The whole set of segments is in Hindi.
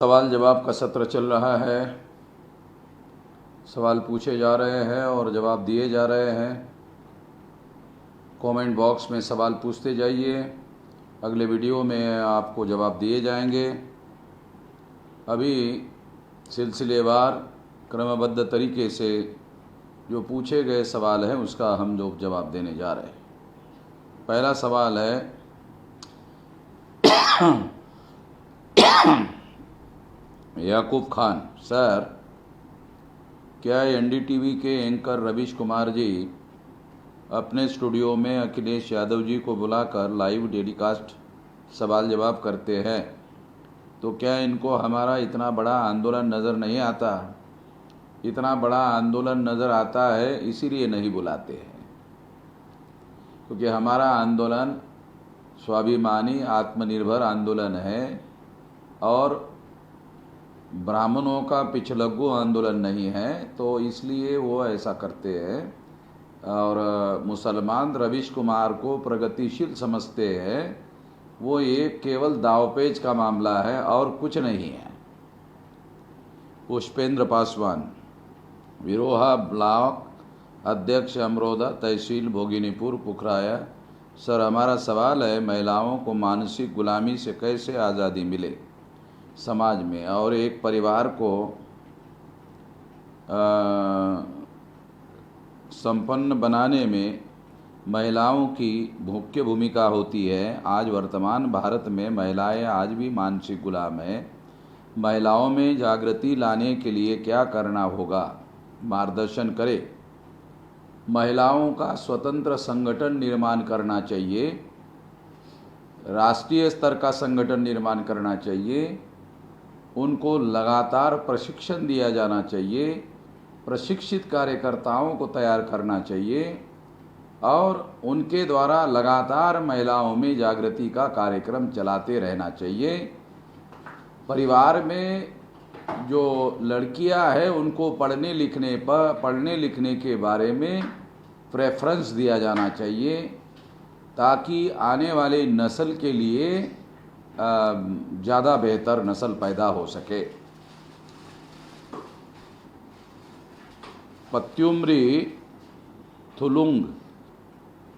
सवाल जवाब का सत्र चल रहा है। सवाल पूछे जा रहे हैं और जवाब दिए जा रहे हैं। कमेंट बॉक्स में सवाल पूछते जाइए, अगले वीडियो में आपको जवाब दिए जाएंगे। अभी सिलसिलेवार क्रमबद्ध तरीके से जो पूछे गए सवाल हैं उसका हम जो जवाब देने जा रहे हैं। पहला सवाल है याकूब खान, सर क्या एनडीटीवी के एंकर रवीश कुमार जी अपने स्टूडियो में अखिलेश यादव जी को बुलाकर लाइव टेलीकास्ट सवाल जवाब करते हैं, तो क्या इनको हमारा इतना बड़ा आंदोलन नज़र नहीं आता? इतना बड़ा आंदोलन नज़र आता है इसीलिए नहीं बुलाते हैं, क्योंकि हमारा आंदोलन स्वाभिमानी आत्मनिर्भर आंदोलन है और ब्राह्मणों का पिछलग्गू आंदोलन नहीं है, तो इसलिए वो ऐसा करते हैं। और मुसलमान रवीश कुमार को प्रगतिशील समझते हैं। वो एक केवल दावपेच का मामला है और कुछ नहीं है। पुष्पेंद्र पासवान, विरोहा ब्लॉक अध्यक्ष, अमरोदा तहसील, भोगिनीपुर, पुखराया। सर हमारा सवाल है, महिलाओं को मानसिक गुलामी से कैसे आज़ादी मिले समाज में, और एक परिवार को संपन्न बनाने में महिलाओं की मुख्य भूमिका होती है। आज वर्तमान भारत में महिलाएं आज भी मानसिक गुलाम हैं। महिलाओं में जागृति लाने के लिए क्या करना होगा, मार्गदर्शन करें। महिलाओं का स्वतंत्र संगठन निर्माण करना चाहिए, राष्ट्रीय स्तर का संगठन निर्माण करना चाहिए। उनको लगातार प्रशिक्षण दिया जाना चाहिए, प्रशिक्षित कार्यकर्ताओं को तैयार करना चाहिए और उनके द्वारा लगातार महिलाओं में जागृति का कार्यक्रम चलाते रहना चाहिए। परिवार में जो लड़कियां हैं उनको पढ़ने लिखने के बारे में प्रेफरेंस दिया जाना चाहिए, ताकि आने वाले नस्ल के लिए ज़्यादा बेहतर नस्ल पैदा हो सके। पत्युम्री थुलुंग,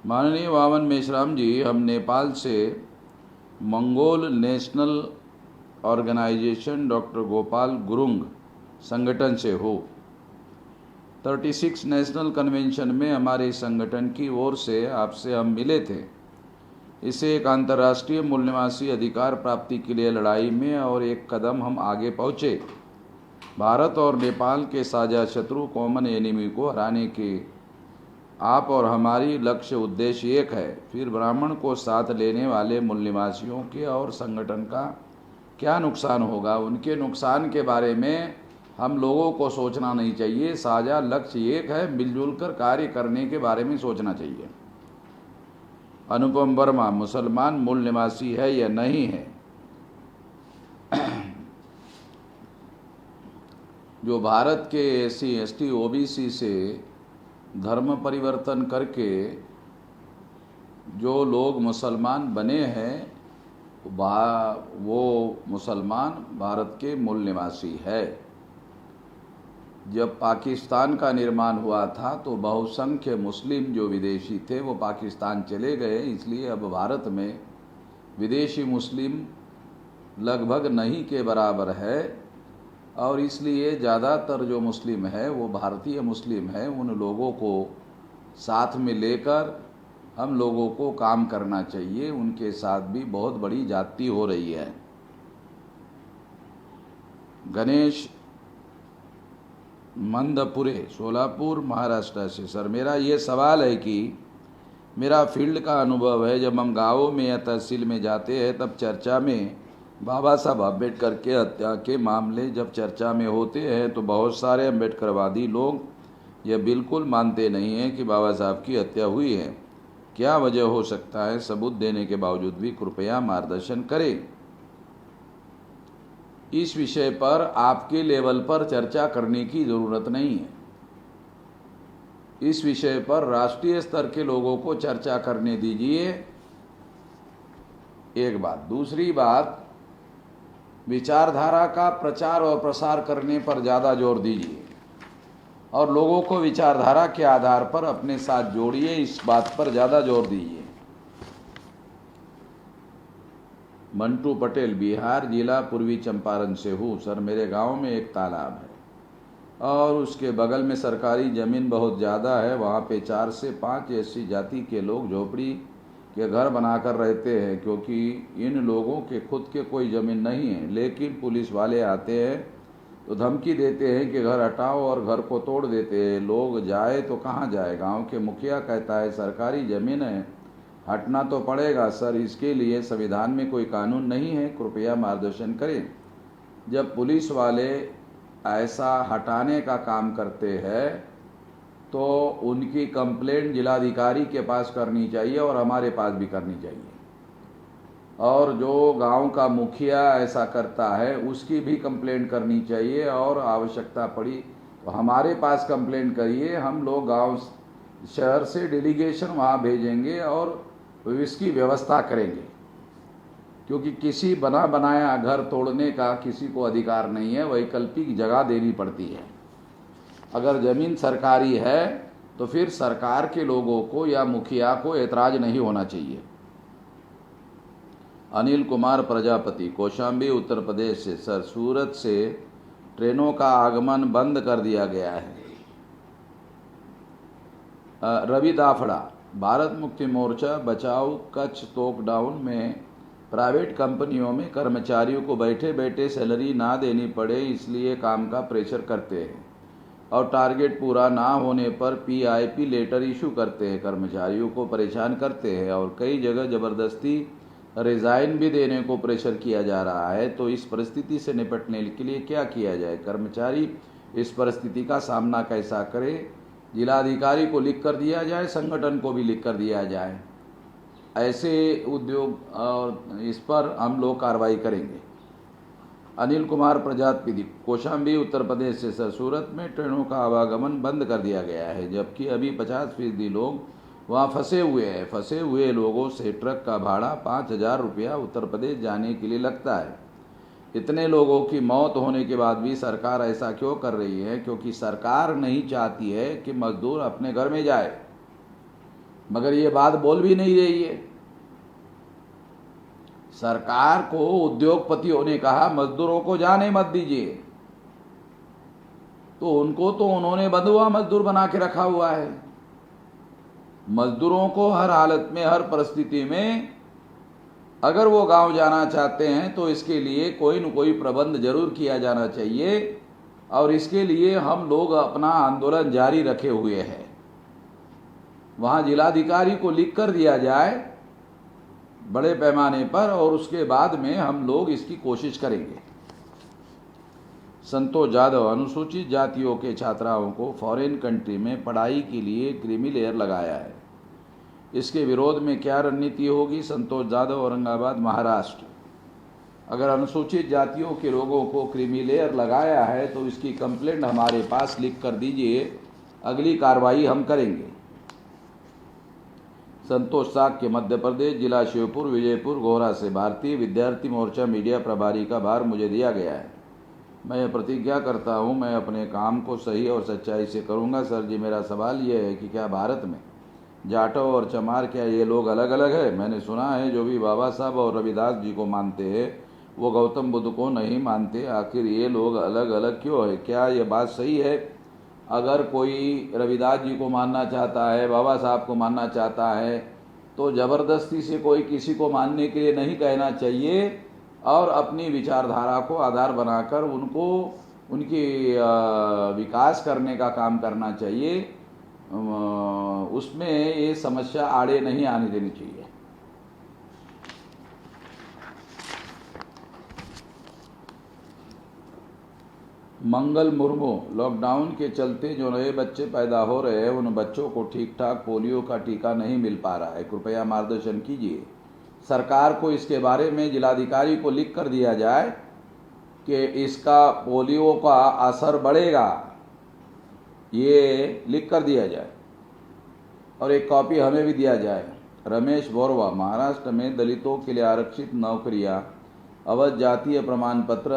माननीय वामन मेश्राम जी, हम नेपाल से Mongol national organization doctor Gopal Gurung संगठन से हो। 36 नेशनल कन्वेंशन में हमारे संगठन की ओर से आपसे हम मिले थे। इसे एक अंतर्राष्ट्रीय मूल्यवासी अधिकार प्राप्ति के लिए लड़ाई में और एक कदम हम आगे पहुँचे। भारत और नेपाल के साझा शत्रु कॉमन एनिमी को हराने के आप और हमारी लक्ष्य उद्देश्य एक है। फिर ब्राह्मण को साथ लेने वाले मूल्यवासियों के और संगठन का क्या नुकसान होगा, उनके नुकसान के बारे में हम लोगों को सोचना नहीं चाहिए। साझा लक्ष्य एक है, मिलजुल कर कार्य करने के बारे में सोचना चाहिए। अनुपम वर्मा, मुसलमान मूल निवासी है या नहीं है? जो भारत के SC ST OBC से धर्म परिवर्तन करके जो लोग मुसलमान बने हैं वो मुसलमान भारत के मूल निवासी है। जब पाकिस्तान का निर्माण हुआ था तो बहुसंख्य मुस्लिम जो विदेशी थे वो पाकिस्तान चले गए, इसलिए अब भारत में विदेशी मुस्लिम लगभग नहीं के बराबर है और इसलिए ज़्यादातर जो मुस्लिम है वो भारतीय मुस्लिम है। उन लोगों को साथ में लेकर हम लोगों को काम करना चाहिए। उनके साथ भी बहुत बड़ी जाति हो रही है। गणेश मंदपुरे, सोलापुर, महाराष्ट्र से, सर मेरा ये सवाल है कि मेरा फील्ड का अनुभव है, जब हम गाँवों में या तहसील में जाते हैं तब चर्चा में बाबा साहब अम्बेडकर के हत्या के मामले जब चर्चा में होते हैं तो बहुत सारे अम्बेडकरवादी लोग यह बिल्कुल मानते नहीं हैं कि बाबा साहब की हत्या हुई है। क्या वजह हो सकता है? सबूत देने के बावजूद भी कृपया मार्गदर्शन करें। इस विषय पर आपके लेवल पर चर्चा करने की ज़रूरत नहीं है। इस विषय पर राष्ट्रीय स्तर के लोगों को चर्चा करने दीजिए। एक बात। दूसरी बात, विचारधारा का प्रचार और प्रसार करने पर ज़्यादा जोर दीजिए और लोगों को विचारधारा के आधार पर अपने साथ जोड़िए, इस बात पर ज़्यादा जोर दीजिए। मंटू पटेल, बिहार जिला पूर्वी चंपारण से हूँ। सर, मेरे गांव में एक तालाब है और उसके बगल में सरकारी ज़मीन बहुत ज़्यादा है। वहाँ पे 4 से 5 ऐसी जाति के लोग झोपड़ी के घर बनाकर रहते हैं, क्योंकि इन लोगों के खुद के कोई ज़मीन नहीं है। लेकिन पुलिस वाले आते हैं तो धमकी देते हैं कि घर हटाओ और घर को तोड़ देते हैं। लोग जाए तो कहाँ जाए। गांव के मुखिया कहता है सरकारी ज़मीन है, हटना तो पड़ेगा। सर, इसके लिए संविधान में कोई कानून नहीं है, कृपया मार्गदर्शन करें। जब पुलिस वाले ऐसा हटाने का काम करते हैं तो उनकी कंप्लेंट जिलाधिकारी के पास करनी चाहिए और हमारे पास भी करनी चाहिए। और जो गांव का मुखिया ऐसा करता है उसकी भी कंप्लेंट करनी चाहिए और आवश्यकता पड़ी तो हमारे पास कंप्लेंट करिए। हम लोग गांव शहर से डेलीगेशन वहां भेजेंगे और इसकी व्यवस्था करेंगे, क्योंकि किसी बना बनाया घर तोड़ने का किसी को अधिकार नहीं है, वैकल्पिक जगह देनी पड़ती है। अगर ज़मीन सरकारी है तो फिर सरकार के लोगों को या मुखिया को ऐतराज नहीं होना चाहिए। अनिल कुमार प्रजापति, कौशाम्बी उत्तर प्रदेश से। सर, सूरत से ट्रेनों का आगमन बंद कर दिया गया है। रवि दाफड़ा, भारत मुक्ति मोर्चा बचाओ कच्छ तोकडाउन में प्राइवेट कंपनियों में कर्मचारियों को बैठे बैठे सैलरी ना देनी पड़े इसलिए काम का प्रेशर करते हैं और टारगेट पूरा ना होने पर PIP लेटर इशू करते हैं, कर्मचारियों को परेशान करते हैं और कई जगह ज़बरदस्ती रिज़ाइन भी देने को प्रेशर किया जा रहा है। तो इस परिस्थिति से निपटने के लिए क्या किया जाए? कर्मचारी इस परिस्थिति का सामना कैसा करें? जिलाधिकारी को लिख कर दिया जाए, संगठन को भी लिख कर दिया जाए। ऐसे उद्योग और इस पर हम लोग कार्रवाई करेंगे। अनिल कुमार प्रजापति, कौशाम्बी उत्तर प्रदेश से। सर, सूरत में ट्रेनों का आवागमन बंद कर दिया गया है, जबकि अभी 50% लोग वहाँ फंसे हुए हैं। फंसे हुए लोगों से ट्रक का भाड़ा 5,000 रुपया उत्तर प्रदेश जाने के लिए लगता है। इतने लोगों की मौत होने के बाद भी सरकार ऐसा क्यों कर रही है? क्योंकि सरकार नहीं चाहती है कि मजदूर अपने घर में जाए, मगर ये बात बोल भी नहीं रही है। सरकार को उद्योगपतियों ने कहा मजदूरों को जाने मत दीजिए, तो उनको तो उन्होंने बंधुआ मजदूर बना के रखा हुआ है। मजदूरों को हर हालत में, हर परिस्थिति में अगर वो गांव जाना चाहते हैं तो इसके लिए कोई न कोई प्रबंध जरूर किया जाना चाहिए और इसके लिए हम लोग अपना आंदोलन जारी रखे हुए हैं। वहाँ जिलाधिकारी को लिख कर दिया जाए बड़े पैमाने पर और उसके बाद में हम लोग इसकी कोशिश करेंगे। संतोष जाधव, अनुसूचित जातियों के छात्राओं को फॉरेन कंट्री में पढ़ाई के लिए क्रीमी लेयर लगाया है, इसके विरोध में क्या रणनीति होगी? संतोष जाधव, औरंगाबाद, महाराष्ट्र। अगर अनुसूचित जातियों के लोगों को क्रीमी लेयर लगाया है तो इसकी कंप्लेंट हमारे पास लिख कर दीजिए, अगली कार्रवाई हम करेंगे। संतोष साक्य, मध्य प्रदेश, जिला शिवपुर, विजयपुर, गोहरा से। भारतीय विद्यार्थी मोर्चा मीडिया प्रभारी का भार मुझे दिया गया है। मैं प्रतिज्ञा करता हूं मैं अपने काम को सही और सच्चाई से करूंगा। सर जी, मेरा सवाल ये है कि क्या भारत में जाटव और चमार, क्या ये लोग अलग अलग है? मैंने सुना है जो भी बाबा साहब और रविदास जी को मानते हैं वो गौतम बुद्ध को नहीं मानते। आखिर ये लोग अलग अलग क्यों है? क्या ये बात सही है? अगर कोई रविदास जी को मानना चाहता है, बाबा साहब को मानना चाहता है, तो ज़बरदस्ती से कोई किसी को मानने के लिए नहीं कहना चाहिए और अपनी विचारधारा को आधार बनाकर उनको उनकी विकास करने का काम करना चाहिए। उसमें ये समस्या आड़े नहीं आने देनी चाहिए। मंगल मुर्मू, लॉकडाउन के चलते जो नए बच्चे पैदा हो रहे हैं उन बच्चों को ठीक ठाक पोलियो का टीका नहीं मिल पा रहा है, कृपया मार्गदर्शन कीजिए। सरकार को इसके बारे में जिलाधिकारी को लिख कर दिया जाए कि इसका पोलियो का असर बढ़ेगा, ये लिख कर दिया जाए और एक कॉपी हमें भी दिया जाए। रमेश बोरवा, महाराष्ट्र में दलितों के लिए आरक्षित नौकरियां अवध जातीय प्रमाण पत्र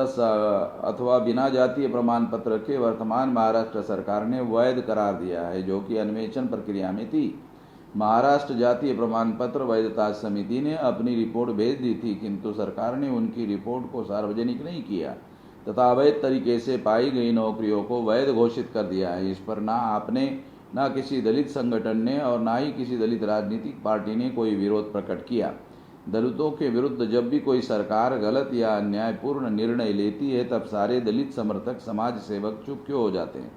अथवा बिना जातीय प्रमाण पत्र के वर्तमान महाराष्ट्र सरकार ने वैध करार दिया है, जो कि अन्वेषण प्रक्रिया में थी। महाराष्ट्र जातीय प्रमाण पत्र वैधता समिति ने अपनी रिपोर्ट भेज दी थी, किंतु सरकार ने उनकी रिपोर्ट को सार्वजनिक नहीं किया तथा अवैध तरीके से पाई गई नौकरियों को वैध घोषित कर दिया है। इस पर ना आपने, ना किसी दलित संगठन ने और ना ही किसी दलित राजनीतिक पार्टी ने कोई विरोध प्रकट किया। दलितों के विरुद्ध जब भी कोई सरकार गलत या अन्यायपूर्ण निर्णय लेती है, तब सारे दलित समर्थक, समाज सेवक चुप क्यों हो जाते हैं?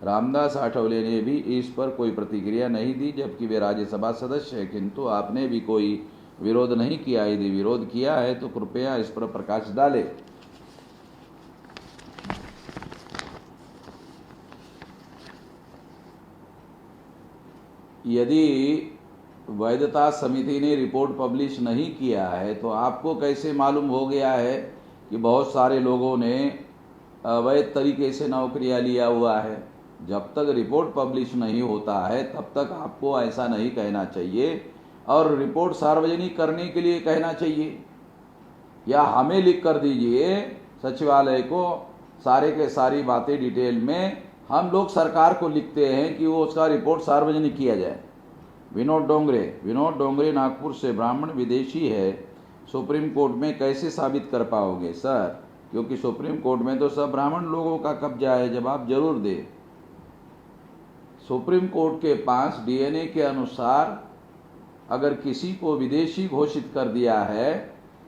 रामदास आठवले ने भी इस पर कोई प्रतिक्रिया नहीं दी, जबकि वे राज्यसभा सदस्य हैं, किंतु आपने भी कोई विरोध नहीं किया। यदि विरोध किया है तो कृपया इस पर प्रकाश डालें। यदि वैधता समिति ने रिपोर्ट पब्लिश नहीं किया है तो आपको कैसे मालूम हो गया है कि बहुत सारे लोगों ने अवैध तरीके से नौकरियां लिया हुआ है? जब तक रिपोर्ट पब्लिश नहीं होता है तब तक आपको ऐसा नहीं कहना चाहिए, और रिपोर्ट सार्वजनिक करने के लिए कहना चाहिए, या हमें लिख कर दीजिए सचिवालय को सारे के सारी बातें डिटेल में। हम लोग सरकार को लिखते हैं कि वो उसका रिपोर्ट सार्वजनिक किया जाए। विनोद डोंगरे नागपुर से ब्राह्मण विदेशी है, सुप्रीम कोर्ट में कैसे साबित कर पाओगे? सर, क्योंकि सुप्रीम कोर्ट में तो सब ब्राह्मण लोगों का कब्जा है। जवाब जरूर दे। सुप्रीम कोर्ट के पास डीएनए के अनुसार अगर किसी को विदेशी घोषित कर दिया है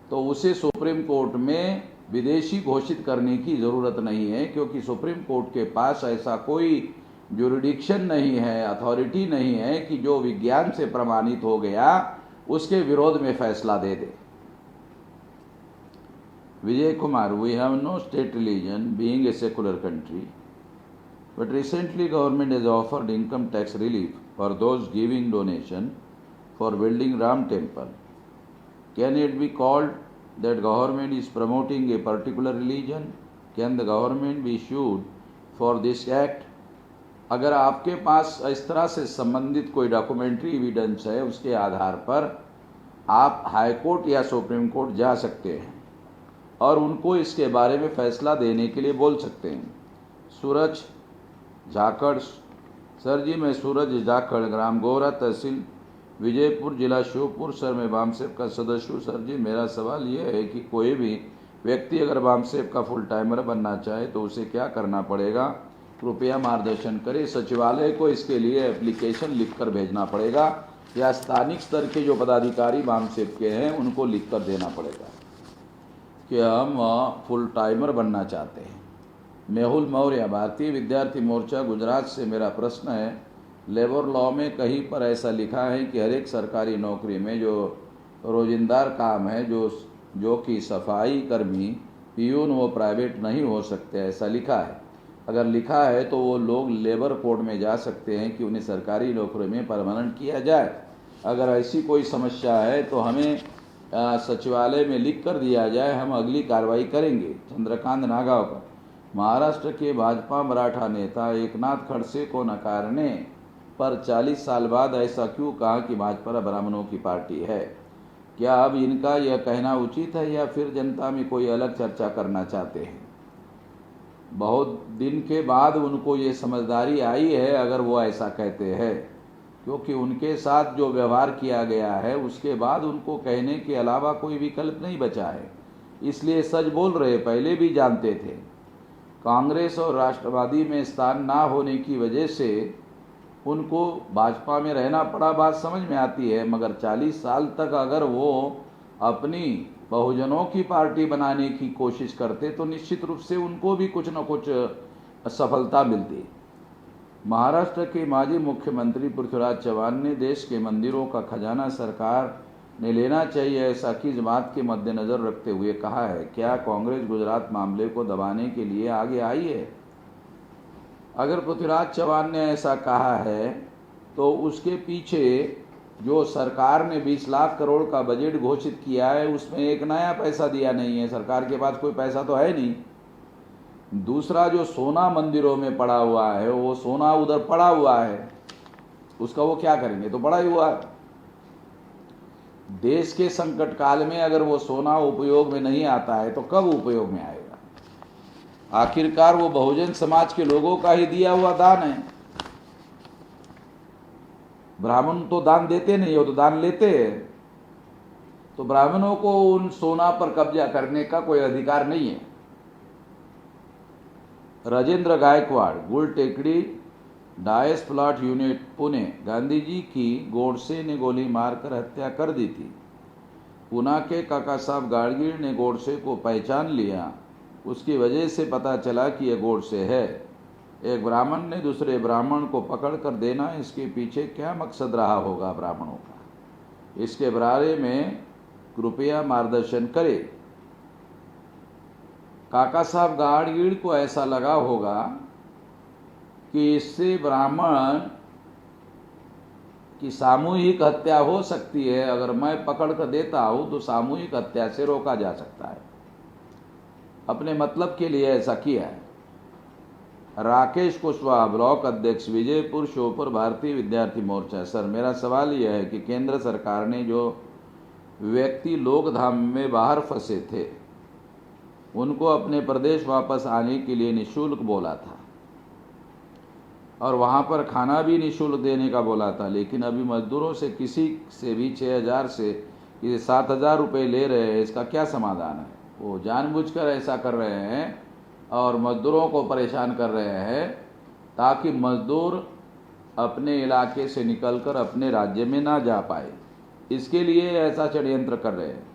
तो उसे सुप्रीम कोर्ट में विदेशी घोषित करने की जरूरत नहीं है, क्योंकि सुप्रीम कोर्ट के पास ऐसा कोई जुरिडिक्शन नहीं है, अथॉरिटी नहीं है कि जो विज्ञान से प्रमाणित हो गया उसके विरोध में फैसला दे दे। Vijay Kumar, we have no state religion being a secular country, but recently government has offered income tax relief for those giving donation for building Ram temple. Can it be called that government is promoting a particular religion? Can the government be sued for this act? अगर आपके पास इस तरह से संबंधित कोई डॉक्यूमेंट्री एविडेंस है, उसके आधार पर आप हाई कोर्ट या सुप्रीम कोर्ट जा सकते हैं और उनको इसके बारे में फैसला देने के लिए बोल सकते हैं। सूरज जाखड़, सर जी मैं सूरज जाखड़, ग्राम गोरा, तहसील विजयपुर, जिला श्योपुर। सर मैं बामसेप का सदस्य हूँ। सर जी मेरा सवाल ये है कि कोई भी व्यक्ति अगर बामसेप का फुल टाइमर बनना चाहे तो उसे क्या करना पड़ेगा? कृपया मार्गदर्शन करें। सचिवालय को इसके लिए एप्लीकेशन लिखकर भेजना पड़ेगा या स्थानिक स्तर के जो पदाधिकारी बामसेप के हैं उनको लिखकर देना पड़ेगा कि हम फुल टाइमर बनना चाहते हैं। मेहुल मौर्य, भारतीय विद्यार्थी मोर्चा, गुजरात से। मेरा प्रश्न है, लेबर लॉ में कहीं पर ऐसा लिखा है कि हर एक सरकारी नौकरी में जो रोजिंदार काम है, जो कि सफाई कर्मी, पियून, वो प्राइवेट नहीं हो सकते, ऐसा लिखा है? अगर लिखा है तो वो लोग लेबर कोर्ट में जा सकते हैं कि उन्हें सरकारी नौकरी में परमानेंट किया जाए। अगर ऐसी कोई समस्या है तो हमें सचिवालय में लिख कर दिया जाए, हम अगली कार्रवाई करेंगे। चंद्रकांत नागावकर, महाराष्ट्र के भाजपा मराठा नेता एकनाथ खड़से को नकारने पर 40 साल बाद ऐसा क्यों कहा कि भाजपा ब्राह्मणों की पार्टी है? क्या अब इनका यह कहना उचित है या फिर जनता में कोई अलग चर्चा करना चाहते हैं? बहुत दिन के बाद उनको ये समझदारी आई है अगर वो ऐसा कहते हैं, क्योंकि उनके साथ जो व्यवहार किया गया है उसके बाद उनको कहने के अलावा कोई विकल्प नहीं बचा है, इसलिए सच बोल रहे। पहले भी जानते थे। कांग्रेस और राष्ट्रवादी में स्थान ना होने की वजह से उनको भाजपा में रहना पड़ा, बात समझ में आती है, मगर 40 साल तक अगर वो अपनी बहुजनों की पार्टी बनाने की कोशिश करते तो निश्चित रूप से उनको भी कुछ न कुछ सफलता मिलती। महाराष्ट्र के माजी मुख्यमंत्री पृथ्वीराज चव्हाण ने देश के मंदिरों का खजाना सरकार ने लेना चाहिए, ऐसा किस बात के मद्देनजर रखते हुए कहा है? क्या कांग्रेस गुजरात मामले को दबाने के लिए आगे आई है? अगर पृथ्वीराज चव्हाण ने ऐसा कहा है तो उसके पीछे जो सरकार ने 20 लाख करोड़ का बजट घोषित किया है उसमें एक नया पैसा दिया नहीं है। सरकार के पास कोई पैसा तो है नहीं। दूसरा, जो सोना मंदिरों में पड़ा हुआ है, वो सोना उधर पड़ा हुआ है, उसका वो क्या करेंगे? तो पड़ा ही हुआ है। देश के संकट काल में अगर वो सोना उपयोग में नहीं आता है तो कब उपयोग में आएगा? आखिरकार वो बहुजन समाज के लोगों का ही दिया हुआ दान है। ब्राह्मण तो दान देते नहीं, हो तो दान लेते हैं। तो ब्राह्मणों को उन सोना पर कब्जा करने का कोई अधिकार नहीं है। Rajendra Gaikwad, Gul Tekdi Dias plot unit, Pune. Gandhi ji की गोडसे ने गोली मारकर हत्या कर दी थी। पूना के काका साहब गाड़गीळ ने गोडसे को पहचान लिया। उसकी वजह से पता चला कि यह गोडसे है। एक ब्राह्मण ने दूसरे ब्राह्मण को पकड़ कर देना, इसके पीछे क्या मकसद रहा होगा ब्राह्मणों का? इसके बारे में कृपया मार्गदर्शन करें। काका साहब गाड़गीळ को ऐसा लगा होगा कि इससे ब्राह्मण की सामूहिक हत्या हो सकती है। अगर मैं पकड़ कर देता हूं तो सामूहिक हत्या से रोका जा सकता है। अपने मतलब के लिए ऐसा किया है। राकेश कुशवाहा, ब्लॉक अध्यक्ष, विजयपुर, श्योपुर, भारतीय विद्यार्थी मोर्चा। सर, मेरा सवाल यह है कि केंद्र सरकार ने जो व्यक्ति लोकधाम में बाहर फंसे थे उनको अपने प्रदेश वापस आने के लिए निःशुल्क बोला था और वहां पर खाना भी निःशुल्क देने का बोला था, लेकिन अभी मजदूरों से किसी से भी 6,000 से 7,000 रुपये ले रहे हैं। इसका क्या समाधान है? वो जानबूझकर ऐसा कर रहे हैं और मजदूरों को परेशान कर रहे हैं ताकि मजदूर अपने इलाके से निकलकर अपने राज्य में ना जा पाए। इसके लिए ऐसा षड्यंत्र कर रहे हैं।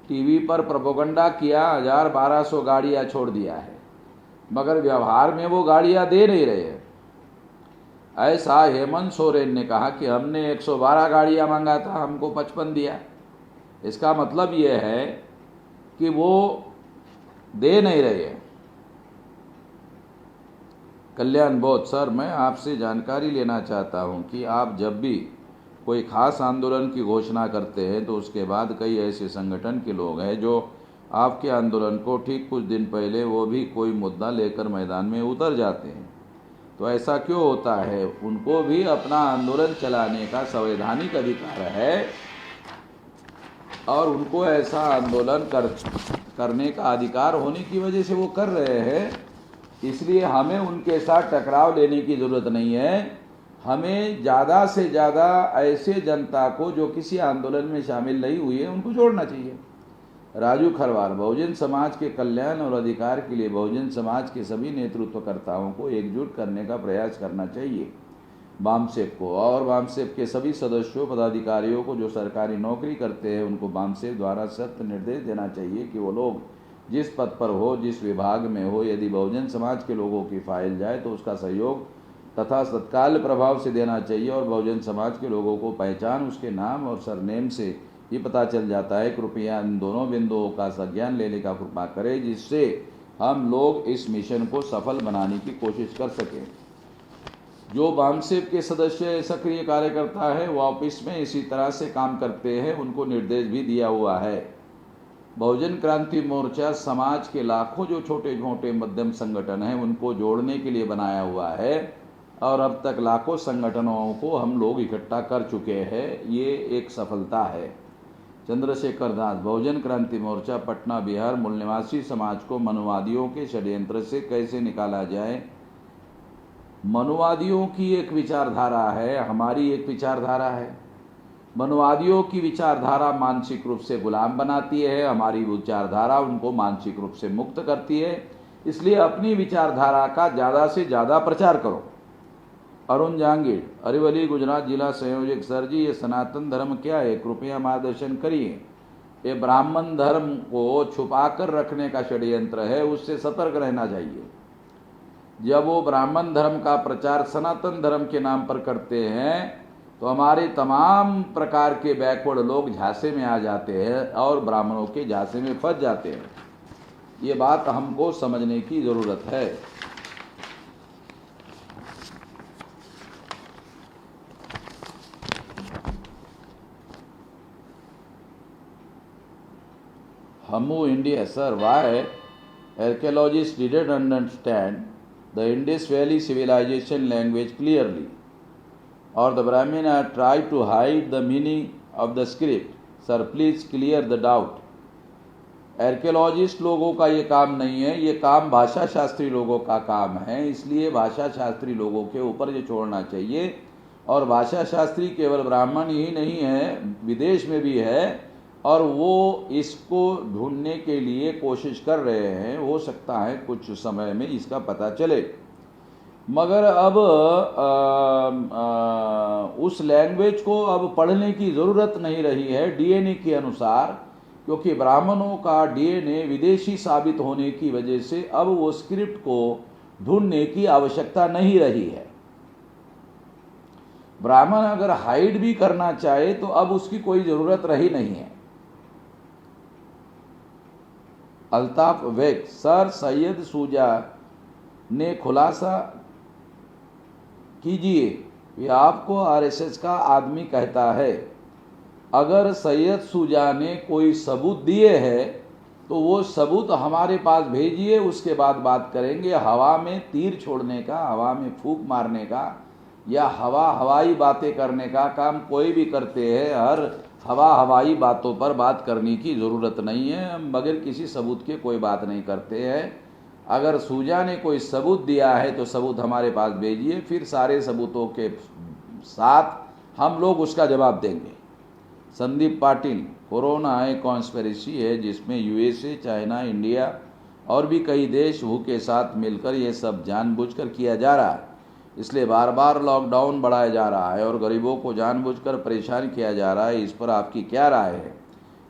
टीवी पर प्रोपेगेंडा किया, 1,200 गाड़ियां छोड़ दिया है, मगर व्यवहार में वो गाड़ियां दे नहीं रहे हैं। ऐसा हेमंत सोरेन ने कहा कि हमने 112 गाड़ियां मांगा था, हमको 55 दिया। इसका मतलब ये है कि वो दे नहीं रहे हैं। कल्याण बोध, सर मैं आपसे जानकारी लेना चाहता हूं कि आप जब भी कोई खास आंदोलन की घोषणा करते हैं तो उसके बाद कई ऐसे संगठन के लोग हैं जो आपके आंदोलन को ठीक कुछ दिन पहले वो भी कोई मुद्दा लेकर मैदान में उतर जाते हैं। तो ऐसा क्यों होता है? उनको भी अपना आंदोलन चलाने का संवैधानिक अधिकार है और उनको ऐसा आंदोलन करने का अधिकार होने की वजह से वो कर रहे हैं। इसलिए हमें उनके साथ टकराव लेने की ज़रूरत नहीं है। हमें ज़्यादा से ज़्यादा ऐसे जनता को जो किसी आंदोलन में शामिल नहीं हुई है उनको जोड़ना चाहिए। राजू खरवार, बहुजन समाज के कल्याण और अधिकार के लिए बहुजन समाज के सभी नेतृत्वकर्ताओं को एकजुट करने का प्रयास करना चाहिए। बामसेप को और बामसेप के सभी सदस्यों, पदाधिकारियों को जो सरकारी नौकरी करते हैं उनको बामसेप द्वारा सख्त निर्देश देना चाहिए कि वो लोग जिस पद पर हो, जिस विभाग में हो, यदि बहुजन समाज के लोगों की फाइल जाए तो उसका सहयोग तथा तत्काल प्रभाव से देना चाहिए और बहुजन समाज के लोगों को पहचान उसके नाम और सरनेम से ही पता चल जाता है। कृपया इन दोनों बिंदुओं का संज्ञान लेने का कृपा करें जिससे हम लोग इस मिशन को सफल बनाने की कोशिश कर सकें। जो बामसेप के सदस्य सक्रिय कार्यकर्ता है वो ऑफिस में इसी तरह से काम करते हैं, उनको निर्देश भी दिया हुआ है। बहुजन क्रांति मोर्चा समाज के लाखों जो छोटे छोटे मध्यम संगठन हैं उनको जोड़ने के लिए बनाया हुआ है और अब तक लाखों संगठनों को हम लोग इकट्ठा कर चुके हैं। ये एक सफलता है। चंद्रशेखर दास, बहुजन क्रांति मोर्चा, पटना, बिहार। मूल निवासी समाज को मनुवादियों के षड्यंत्र से कैसे निकाला जाए? मनुवादियों की एक विचारधारा है, हमारी एक विचारधारा है। मनुवादियों की विचारधारा मानसिक रूप से गुलाम बनाती है, हमारी विचारधारा उनको मानसिक रूप से मुक्त करती है। इसलिए अपनी विचारधारा का ज़्यादा से ज़्यादा प्रचार करो। अरुण जहांगीर, अरवली, गुजरात जिला संयोजक। सर जी, ये सनातन धर्म क्या है? कृपया मार्गदर्शन करिए। ये ब्राह्मण धर्म को छुपाकर रखने का षड्यंत्र है, उससे सतर्क रहना चाहिए। जब वो ब्राह्मण धर्म का प्रचार सनातन धर्म के नाम पर करते हैं तो हमारे तमाम प्रकार के बैकवर्ड लोग झांसे में आ जाते हैं और ब्राह्मणों के झांसे में फंस जाते हैं। ये बात हमको समझने की ज़रूरत है। Hammu India, sir, why archaeologists didn't understand the Indus Valley civilization language clearly, or the Brahmina tried to hide the meaning of the script. Sir, please clear the doubt. Archaeologist लोगों का ये काम नहीं है, ये काम भाषा शास्त्री लोगों का काम है, इसलिए भाषा शास्त्री लोगों के ऊपर ये छोड़ना चाहिए। और भाषा शास्त्री केवल ब्राह्मण ही नहीं है, विदेश में भी है, और वो इसको ढूंढने के लिए कोशिश कर रहे हैं। हो सकता है कुछ समय में इसका पता चले, मगर अब उस लैंग्वेज को अब पढ़ने की ज़रूरत नहीं रही है डीएनए के अनुसार, क्योंकि ब्राह्मणों का डीएनए विदेशी साबित होने की वजह से अब वो स्क्रिप्ट को ढूंढने की आवश्यकता नहीं रही है। ब्राह्मण अगर हाइड भी करना चाहे तो अब उसकी कोई ज़रूरत रही नहीं है। अल्ताफ वेग, सर सैयद सूजा ने खुलासा कीजिए, ये आपको आरएसएस का आदमी कहता है। अगर सैयद सूजा ने कोई सबूत दिए हैं तो वो सबूत हमारे पास भेजिए, उसके बाद बात करेंगे। हवा में तीर छोड़ने का, हवा में फूंक मारने का या हवाई बातें करने का काम कोई भी करते हैं। हर हवाई बातों पर बात करने की ज़रूरत नहीं है, हम बगैर किसी सबूत के कोई बात नहीं करते हैं। अगर सूजा ने कोई सबूत दिया है तो सबूत हमारे पास भेजिए, फिर सारे सबूतों के साथ हम लोग उसका जवाब देंगे। संदीप पाटिल, कोरोना एक कॉन्स्पिरेसी है जिसमें यूएसए, चाइना, इंडिया और भी कई देश हु के साथ मिलकर ये सब जानबूझकर किया जा रहा है, इसलिए बार बार लॉकडाउन बढ़ाया जा रहा है और गरीबों को जानबूझकर परेशान किया जा रहा है। इस पर आपकी क्या राय है?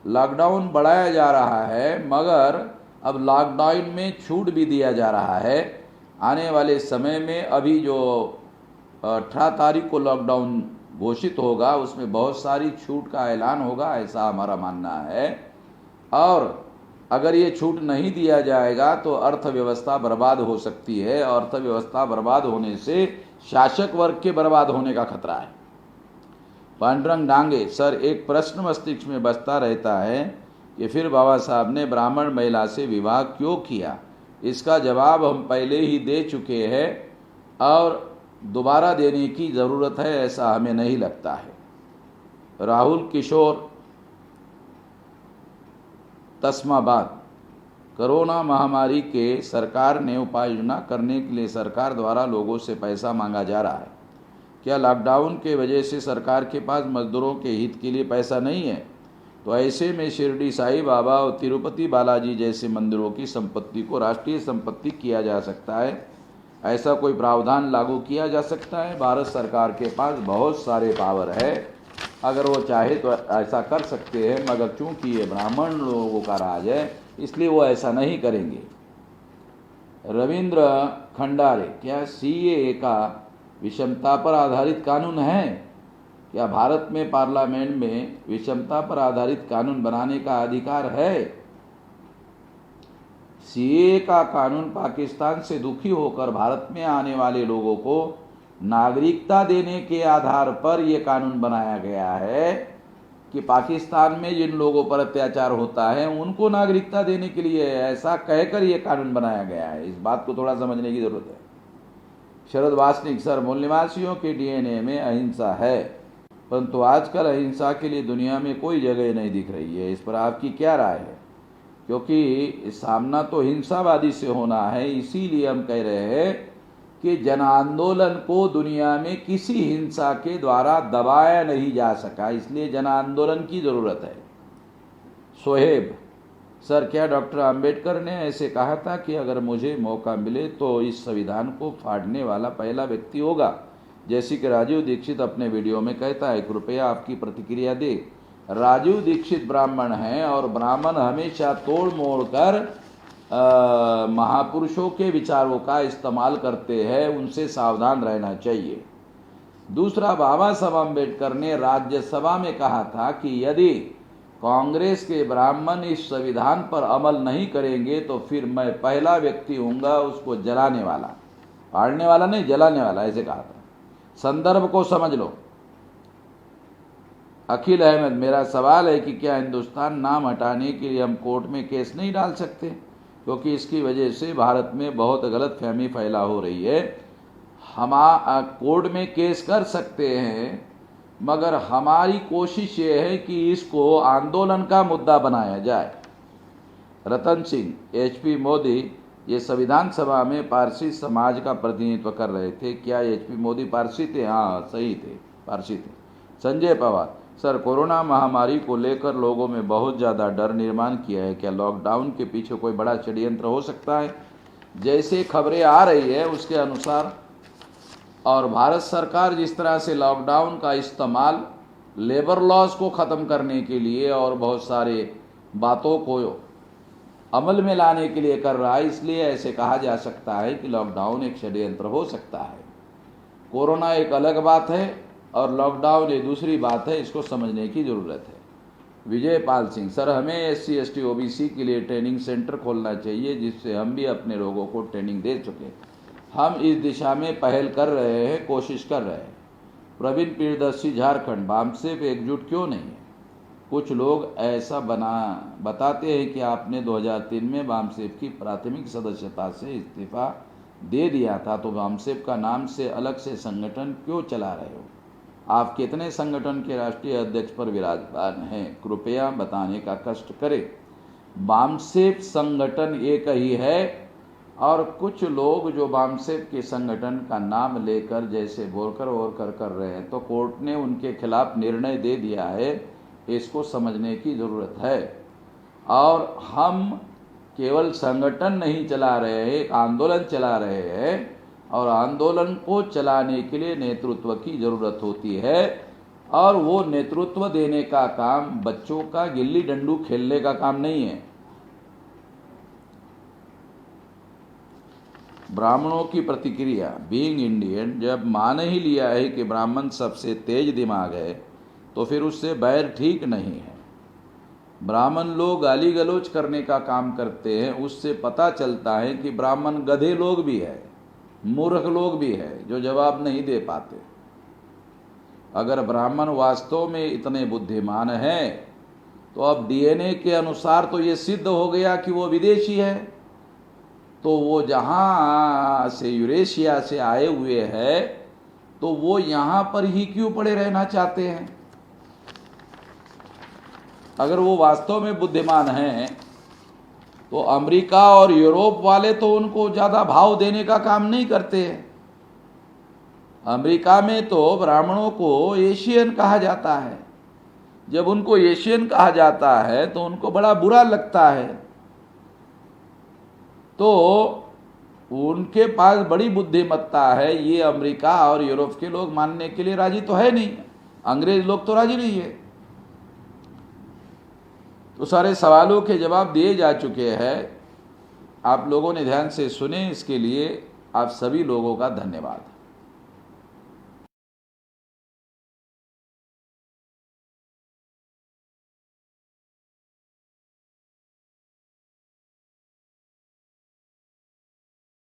लॉकडाउन बढ़ाया जा रहा है, मगर अब लॉकडाउन में छूट भी दिया जा रहा है। आने वाले समय में अभी जो 18 तारीख को लॉकडाउन घोषित होगा उसमें बहुत सारी छूट का ऐलान होगा, ऐसा हमारा मानना है। और अगर ये छूट नहीं दिया जाएगा तो अर्थव्यवस्था बर्बाद हो सकती है। अर्थव्यवस्था बर्बाद होने से शासक वर्ग के बर्बाद होने का खतरा है। पांडुरंग डांगे, सर एक प्रश्न मस्तिष्क में बसता रहता है कि फिर बाबा साहब ने ब्राह्मण महिला से विवाह क्यों किया? इसका जवाब हम पहले ही दे चुके हैं और दोबारा देने की ज़रूरत है ऐसा हमें नहीं लगता है। राहुल किशोर तस्माबाद, कोरोना महामारी के सरकार ने उपाय योजना करने के लिए सरकार द्वारा लोगों से पैसा मांगा जा रहा है। क्या लॉकडाउन के वजह से सरकार के पास मजदूरों के हित के लिए पैसा नहीं है? तो ऐसे में शिरडी साई बाबा और तिरुपति बालाजी जैसे मंदिरों की संपत्ति को राष्ट्रीय संपत्ति किया जा सकता है। ऐसा कोई प्रावधान लागू किया जा सकता है। भारत सरकार के पास बहुत सारे पावर है, अगर वो चाहे तो ऐसा कर सकते हैं, मगर चूंकि ये ब्राह्मण लोगों का राज है इसलिए वो ऐसा नहीं करेंगे। रविंद्र खंडारे, क्या सीएए का विषमता पर आधारित कानून है? क्या भारत में पार्लियामेंट में विषमता पर आधारित कानून बनाने का अधिकार है? सीएए का कानून पाकिस्तान से दुखी होकर भारत में आने वाले लोगों को नागरिकता देने के आधार पर यह कानून बनाया गया है कि पाकिस्तान में जिन लोगों पर अत्याचार होता है उनको नागरिकता देने के लिए ऐसा कहकर यह कानून बनाया गया है। इस बात को थोड़ा समझने की जरूरत है। शरद वासनिक, सर मूल निवासियों के डीएनए में अहिंसा है, परंतु आजकल अहिंसा के लिए दुनिया में कोई जगह नहीं दिख रही है। इस पर आपकी क्या राय है? क्योंकि सामना तो हिंसावादी से होना है, इसीलिए हम कह रहे हैं कि जन आंदोलन को दुनिया में किसी हिंसा के द्वारा दबाया नहीं जा सका, इसलिए जन आंदोलन की ज़रूरत है। सोहेब, सर क्या डॉक्टर अंबेडकर ने ऐसे कहा था कि अगर मुझे मौका मिले तो इस संविधान को फाड़ने वाला पहला व्यक्ति होगा, जैसे कि राजीव दीक्षित अपने वीडियो में कहता है? कृपया आपकी प्रतिक्रिया दे। राजीव दीक्षित ब्राह्मण हैं और ब्राह्मण हमेशा तोड़ मोड़ कर महापुरुषों के विचारों का इस्तेमाल करते हैं, उनसे सावधान रहना चाहिए। दूसरा, बाबा साहब अम्बेडकर ने राज्यसभा में कहा था कि यदि कांग्रेस के ब्राह्मण इस संविधान पर अमल नहीं करेंगे तो फिर मैं पहला व्यक्ति हूँगा उसको जलाने वाला, फाड़ने वाला नहीं, जलाने वाला, ऐसे कहा था। संदर्भ को समझ लो। अखिल अहमद, मेरा सवाल है कि क्या हिंदुस्तान नाम हटाने के लिए हम कोर्ट में केस नहीं डाल सकते? क्योंकि इसकी वजह से भारत में बहुत गलतफहमी फैला हो रही है। हम कोर्ट में केस कर सकते हैं, मगर हमारी कोशिश ये है कि इसको आंदोलन का मुद्दा बनाया जाए। रतन सिंह, एचपी मोदी ये संविधान सभा में पारसी समाज का प्रतिनिधित्व कर रहे थे। क्या एचपी मोदी पारसी थे? हाँ, सही थे, पारसी थे। संजय पवार, सर कोरोना महामारी को लेकर लोगों में बहुत ज़्यादा डर निर्माण किया है। क्या लॉकडाउन के पीछे कोई बड़ा षड्यंत्र हो सकता है? जैसे खबरें आ रही है उसके अनुसार, और भारत सरकार जिस तरह से लॉकडाउन का इस्तेमाल लेबर लॉज को ख़त्म करने के लिए और बहुत सारे बातों को अमल में लाने के लिए कर रहा है, इसलिए ऐसे कहा जा सकता है कि लॉकडाउन एक षड्यंत्र हो सकता है। कोरोना एक अलग बात है और लॉकडाउन एक दूसरी बात है, इसको समझने की ज़रूरत है। विजय पाल सिंह, सर हमें SC ST OBC के लिए ट्रेनिंग सेंटर खोलना चाहिए जिससे हम भी अपने लोगों को ट्रेनिंग दे सकें। हम इस दिशा में पहल कर रहे हैं, कोशिश कर रहे हैं। प्रवीण प्रियदर्शी, झारखंड, बामसेफ एकजुट क्यों नहीं है? कुछ लोग ऐसा बताते हैं कि आपने 2003 में बामसेफ की प्राथमिक सदस्यता से इस्तीफा दे दिया था, तो बामसेफ का नाम से अलग से संगठन क्यों चला रहे हो? आप कितने संगठन के राष्ट्रीय अध्यक्ष पर विराजमान हैं? कृपया बताने का कष्ट करें। बामसेफ संगठन एक ही है और कुछ लोग जो बामसेफ के संगठन का नाम लेकर जैसे बोरकर कर रहे हैं, तो कोर्ट ने उनके खिलाफ निर्णय दे दिया है, इसको समझने की ज़रूरत है। और हम केवल संगठन नहीं चला रहे हैं, एक आंदोलन चला रहे हैं, और आंदोलन को चलाने के लिए नेतृत्व की ज़रूरत होती है, और वो नेतृत्व देने का काम बच्चों का गिल्ली डंडू खेलने का काम नहीं है। ब्राह्मणों की प्रतिक्रिया, बीइंग इंडियन, जब मान ही लिया है कि ब्राह्मण सबसे तेज दिमाग है तो फिर उससे बैर ठीक नहीं है। ब्राह्मण लोग गाली गलौज करने का काम करते हैं, उससे पता चलता है कि ब्राह्मण गधे लोग भी है, मूर्ख लोग भी है जो जवाब नहीं दे पाते। अगर ब्राह्मण वास्तव में इतने बुद्धिमान हैं तो अब DNA के अनुसार तो ये सिद्ध हो गया कि वो विदेशी है, तो वो जहाँ से यूरेशिया से आए हुए हैं तो वो यहाँ पर ही क्यों पड़े रहना चाहते हैं? अगर वो वास्तव में बुद्धिमान हैं तो अमेरिका और यूरोप वाले तो उनको ज़्यादा भाव देने का काम नहीं करते हैं। अमेरिका में तो ब्राह्मणों को एशियन कहा जाता है। जब उनको एशियन कहा जाता है तो उनको बड़ा बुरा लगता है, तो उनके पास बड़ी बुद्धिमत्ता है, ये अमेरिका और यूरोप के लोग मानने के लिए राजी तो है नहीं, अंग्रेज लोग तो राजी नहीं है। तो सारे सवालों के जवाब दिए जा चुके हैं। आप लोगों ने ध्यान से सुने, इसके लिए आप सभी लोगों का धन्यवाद।